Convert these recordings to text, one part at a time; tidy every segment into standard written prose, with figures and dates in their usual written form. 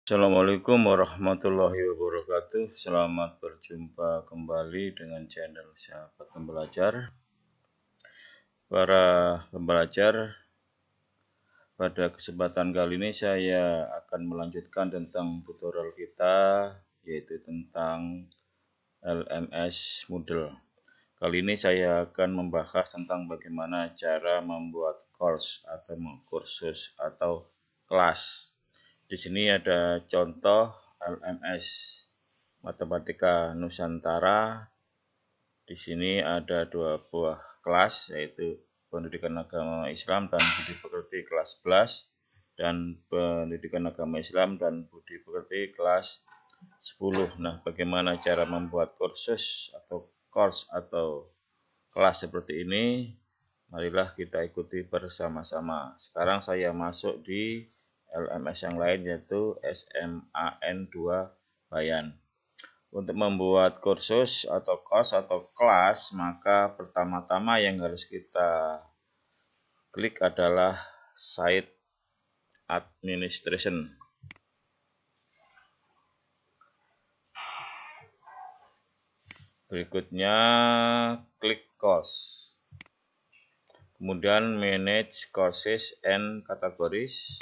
Assalamualaikum warahmatullahi wabarakatuh. Selamat berjumpa kembali dengan channel Sahabat Pembelajar. Para pembelajar, pada kesempatan kali ini saya akan melanjutkan tentang tutorial kita, yaitu tentang LMS Moodle. Kali ini saya akan membahas tentang bagaimana cara membuat course atau kursus atau kelas. Di sini ada contoh LMS Matematika Nusantara. Di sini ada dua buah kelas, yaitu Pendidikan Agama Islam dan Budi Pekerti kelas 11 dan Pendidikan Agama Islam dan Budi Pekerti kelas 10. Nah, bagaimana cara membuat kursus atau course atau kelas seperti ini? Marilah kita ikuti bersama-sama. Sekarang saya masuk di LMS yang lain, yaitu SMAN2 Bayan. Untuk membuat kursus atau course atau kelas, maka pertama-tama yang harus kita klik adalah site administration. Berikutnya klik course. Kemudian manage courses and categories.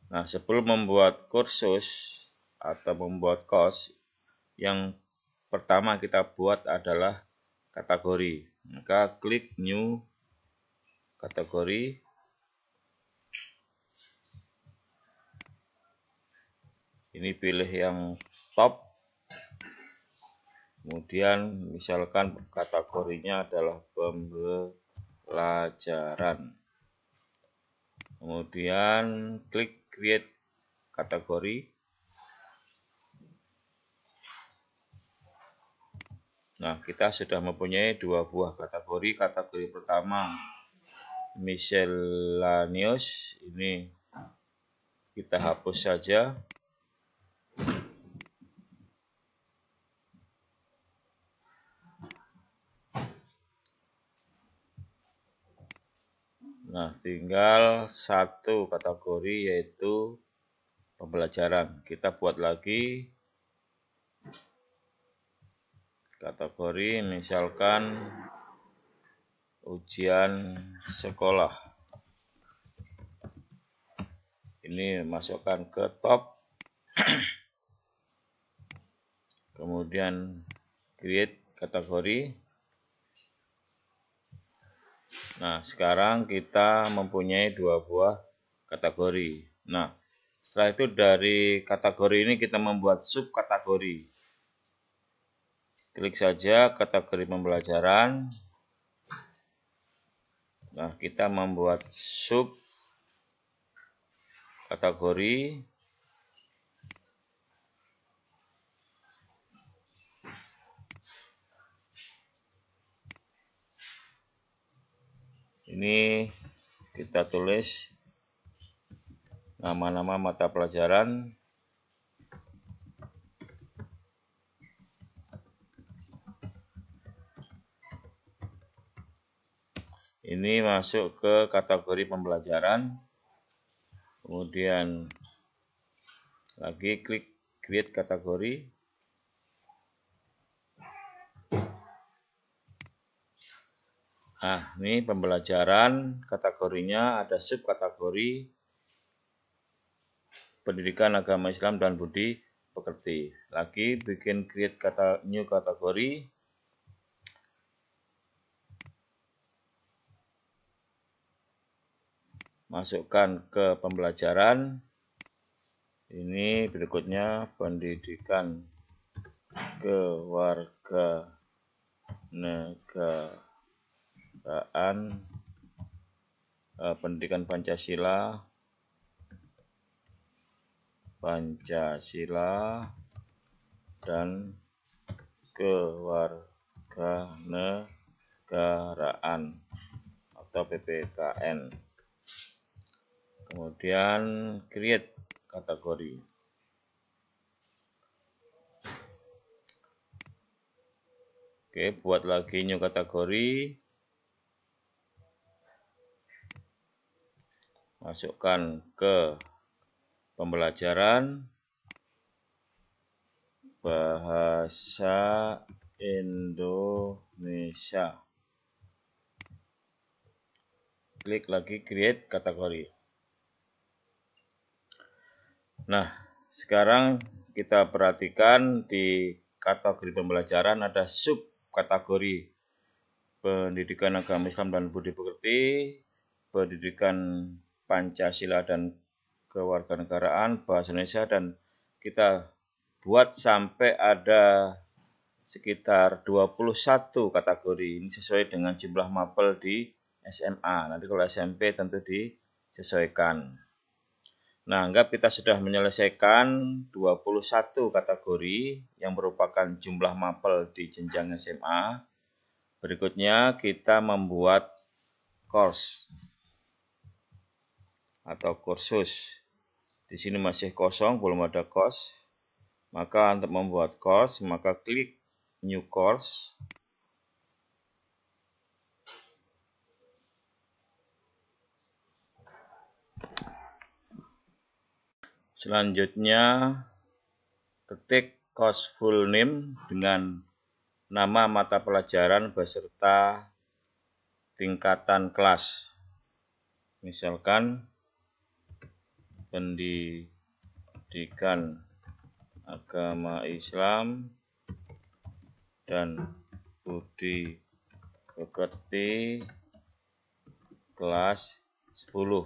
Nah, sebelum membuat kursus atau membuat course, yang pertama kita buat adalah kategori. Maka klik new kategori. Ini pilih yang top. Kemudian misalkan kategorinya adalah pembelajaran. Kemudian klik create kategori. Nah, kita sudah mempunyai dua buah kategori. Kategori pertama miscellaneous, ini kita hapus saja. Nah, tinggal satu kategori, yaitu pembelajaran. Kita buat lagi kategori, misalkan ujian sekolah. Ini masukkan ke top. Kemudian create kategori. Nah, sekarang kita mempunyai dua buah kategori. Nah, setelah itu dari kategori ini kita membuat subkategori. Klik saja kategori pembelajaran. Nah, kita membuat sub kategori. Ini kita tulis nama-nama mata pelajaran. Ini masuk ke kategori pembelajaran. Kemudian lagi klik create kategori. Nah, ini pembelajaran, kategorinya ada subkategori Pendidikan Agama Islam dan Budi Pekerti. Lagi bikin create new kategori. Masukkan ke pembelajaran. Ini berikutnya pendidikan kewarganegaraan, pendidikan Pancasila dan kewarganegaraan atau PPKN. Kemudian create kategori. Oke, buat lagi new kategori. masukkan ke pembelajaran bahasa Indonesia. Klik lagi create kategori. Nah, sekarang kita perhatikan di kategori pembelajaran ada sub kategori pendidikan agama Islam dan budi pekerti, pendidikan Pancasila dan kewarganegaraan, bahasa Indonesia, dan kita buat sampai ada sekitar 21 kategori. Ini sesuai dengan jumlah mapel di SMA. Nanti kalau SMP tentu disesuaikan. Nah, anggap kita sudah menyelesaikan 21 kategori yang merupakan jumlah mapel di jenjang SMA. Berikutnya kita membuat course atau kursus. Di sini masih kosong, belum ada course. Maka untuk membuat course, maka klik new course. Selanjutnya ketik course full name dengan nama mata pelajaran beserta tingkatan kelas. Misalkan pendidikan agama Islam dan budi pekerti kelas 10.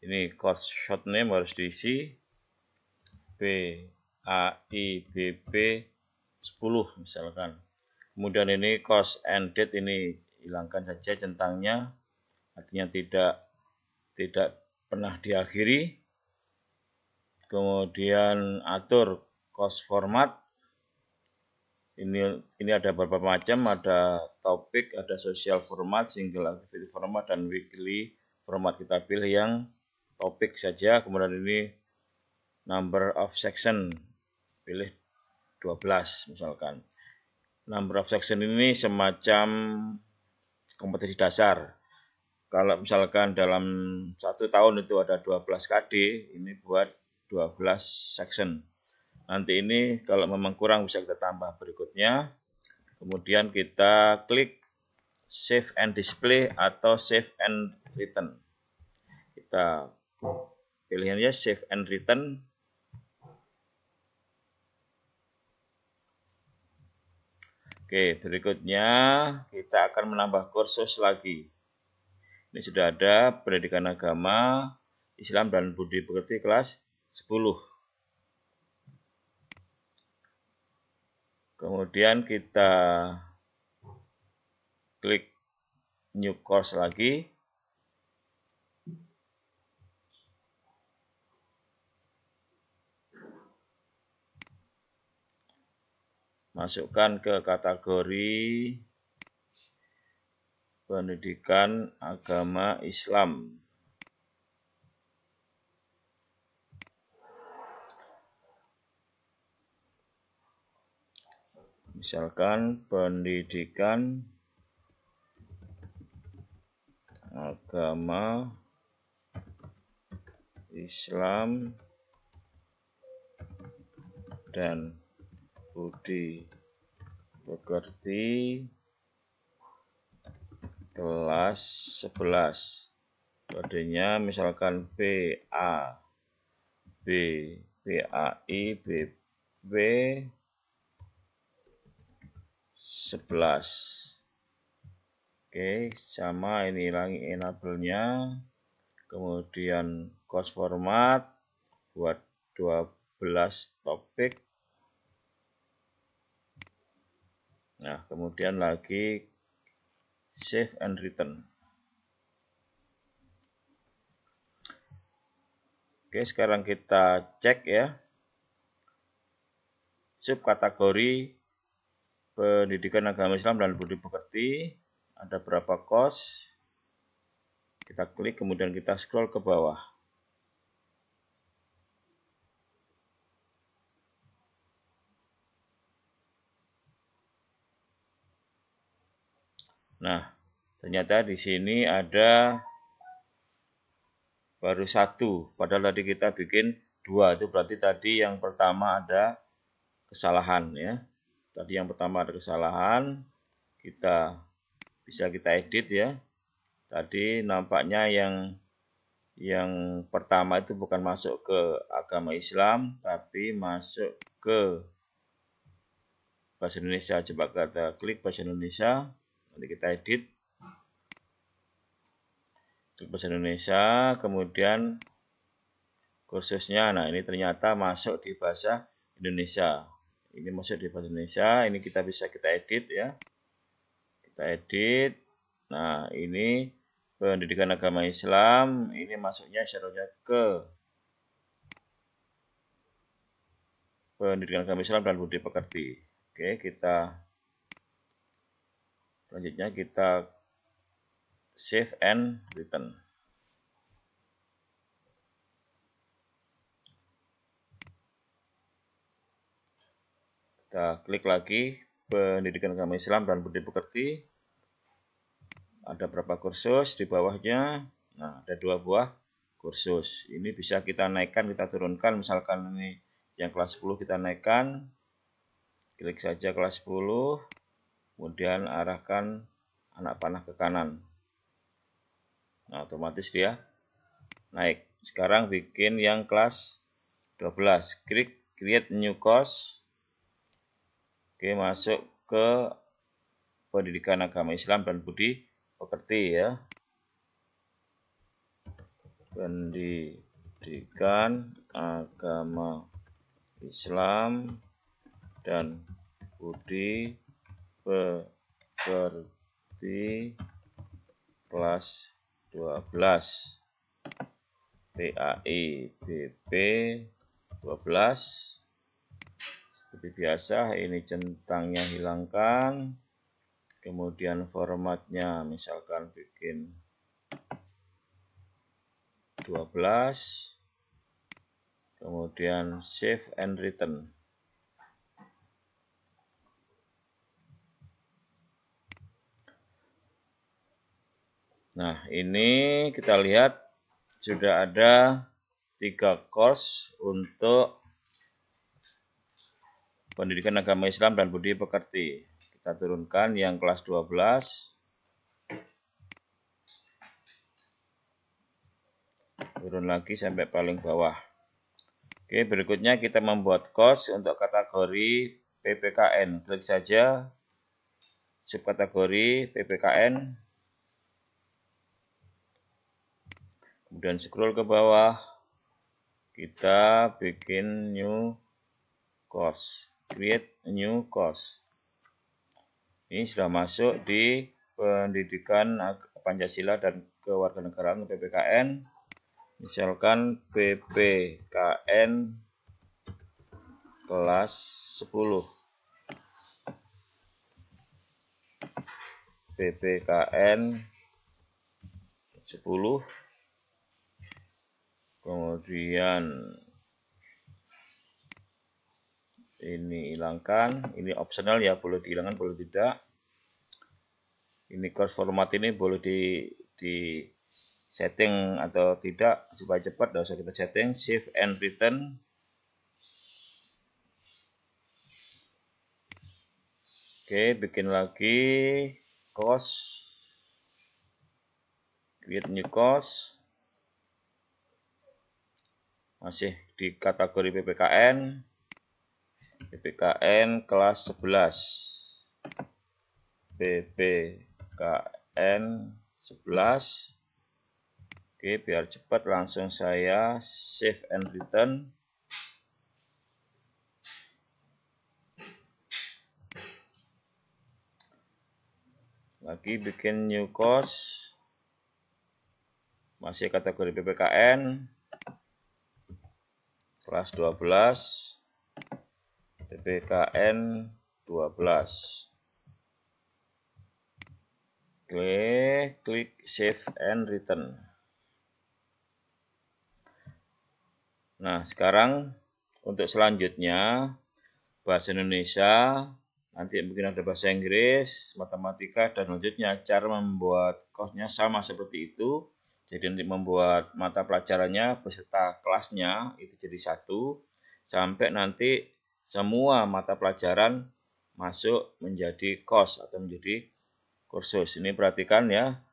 Ini course short name harus diisi BAIBB 10 misalkan. Kemudian ini course end date ini hilangkan saja centangnya, artinya tidak pernah diakhiri. Kemudian atur course format. Ini ada beberapa macam, ada topik, ada social format, single activity format, dan weekly format. Kita pilih yang topik saja. Kemudian ini number of section, pilih 12 misalkan. Number of section ini semacam kompetisi dasar. Kalau misalkan dalam 1 tahun itu ada 12 KD, ini buat 12 section. Nanti ini kalau memang kurang bisa kita tambah berikutnya. Kemudian kita klik save and display atau save and return. Kita pilihannya save and return. Oke, berikutnya kita akan menambah kursus lagi. Ini sudah ada pendidikan agama Islam dan budi pekerti kelas 10. Kemudian kita klik new course lagi. Masukkan ke kategori pendidikan agama Islam. Misalkan pendidikan agama Islam dan budi pekerti kelas 11. Kodenya misalkan BA, BAI, BB 11. Oke, sama ini hilangi enable-nya. Kemudian course format buat 12 topik. Nah, kemudian lagi save and return. Oke, sekarang kita cek ya. Subkategori pendidikan agama Islam dan budi pekerti. Ada berapa course? Kita klik, kemudian kita scroll ke bawah. Nah, ternyata di sini ada baru 1, padahal tadi kita bikin 2. Itu berarti tadi yang pertama ada kesalahan ya. Tadi yang pertama ada kesalahan, bisa kita edit ya. Tadi nampaknya yang pertama itu bukan masuk ke agama Islam, tapi masuk ke bahasa Indonesia. Coba kita klik bahasa Indonesia, nanti kita edit. Klik bahasa Indonesia, kemudian kursusnya. Nah, ini ternyata masuk di bahasa Indonesia. Ini masuk di bahasa Indonesia, ini kita bisa kita edit ya. Kita edit. Nah, ini pendidikan agama Islam, ini masuknya syaratnya ke pendidikan agama Islam dan budi pekerti. Oke, selanjutnya kita save and return. Kita klik lagi pendidikan agama Islam dan budi pekerti. Ada berapa kursus di bawahnya? Nah, ada 2 buah kursus. Ini bisa kita naikkan, kita turunkan. Misalkan ini yang kelas 10 kita naikkan. Klik saja kelas 10. Kemudian arahkan anak panah ke kanan. Nah, otomatis dia naik. Sekarang bikin yang kelas 12. Klik create new course. Oke, masuk ke pendidikan agama Islam dan budi pekerti ya. Pendidikan agama Islam dan budi pekerti kelas 12 PAI BP 12. Seperti biasa, ini centangnya hilangkan, kemudian formatnya misalkan bikin 12, kemudian save and return. Nah, ini kita lihat sudah ada 3 course untuk pendidikan agama Islam dan budi pekerti. Kita turunkan yang kelas 12. Turun lagi sampai paling bawah. Oke, berikutnya kita membuat course untuk kategori PPKN. Klik saja subkategori PPKN. Kemudian scroll ke bawah. Kita bikin new course. Create new course. Ini sudah masuk di pendidikan Pancasila dan kewarganegaraan PPKN. Misalkan PPKN kelas 10. PPKN 10. Kemudian ini hilangkan, ini optional ya, boleh dihilangkan, boleh tidak. Ini course format ini boleh di setting atau tidak supaya cepat, tidak usah kita setting. Save and return. Oke, bikin lagi course, create new course, masih di kategori PPKN kelas 11. PPKN 11. Oke, biar cepat langsung saya save and return. Lagi bikin new course, masih kategori PPKN kelas 12. PPKN 12. Klik save and return. Nah, sekarang untuk selanjutnya bahasa Indonesia, nanti mungkin ada bahasa Inggris, matematika, dan selanjutnya cara membuat course-nya sama seperti itu. Jadi untuk membuat mata pelajarannya beserta kelasnya itu jadi satu, sampai nanti semua mata pelajaran masuk menjadi kos atau menjadi kursus. Ini perhatikan ya,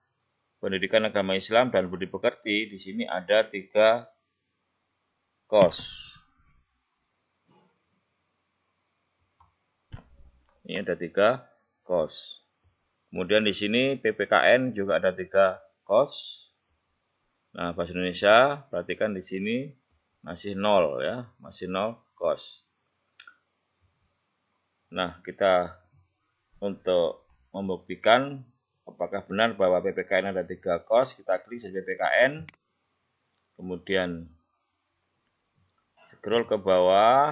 pendidikan agama Islam dan budi pekerti di sini ada 3 kos. Ini ada 3 kos. Kemudian di sini PPKN juga ada 3 kos. Nah, bahasa Indonesia perhatikan di sini masih 0 ya, masih 0 kos. Nah, kita untuk membuktikan apakah benar bahwa PPKN ada 3 kos, kita klik saja PPKN. Kemudian scroll ke bawah.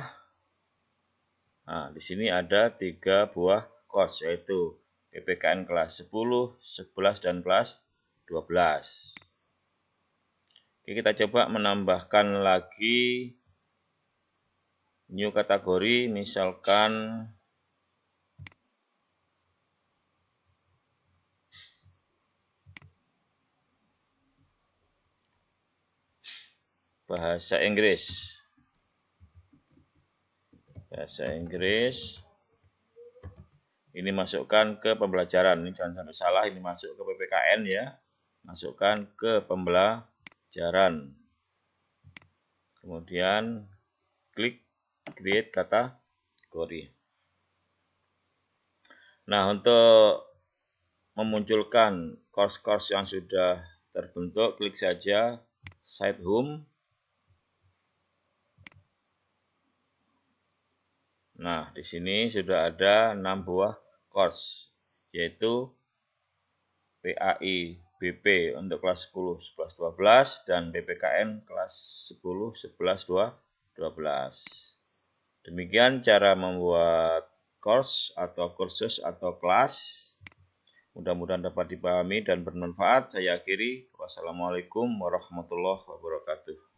Nah, di sini ada 3 buah kos, yaitu PPKN kelas 10, 11, dan kelas 12. Oke, kita coba menambahkan lagi new kategori, misalkan bahasa Inggris. Bahasa Inggris. Ini masukkan ke pembelajaran. Ini jangan sampai salah, ini masuk ke PPKN ya. Masukkan ke pembelajaran. Kemudian klik create kategori. Nah, untuk memunculkan course-course yang sudah terbentuk, klik saja site home. Nah, di sini sudah ada 6 buah course, yaitu PAI BP untuk kelas 10, 11, 12, dan PPKN kelas 10, 11, 12. Demikian cara membuat course atau kursus atau kelas. Mudah-mudahan dapat dipahami dan bermanfaat. Saya akhiri. Wassalamualaikum warahmatullahi wabarakatuh.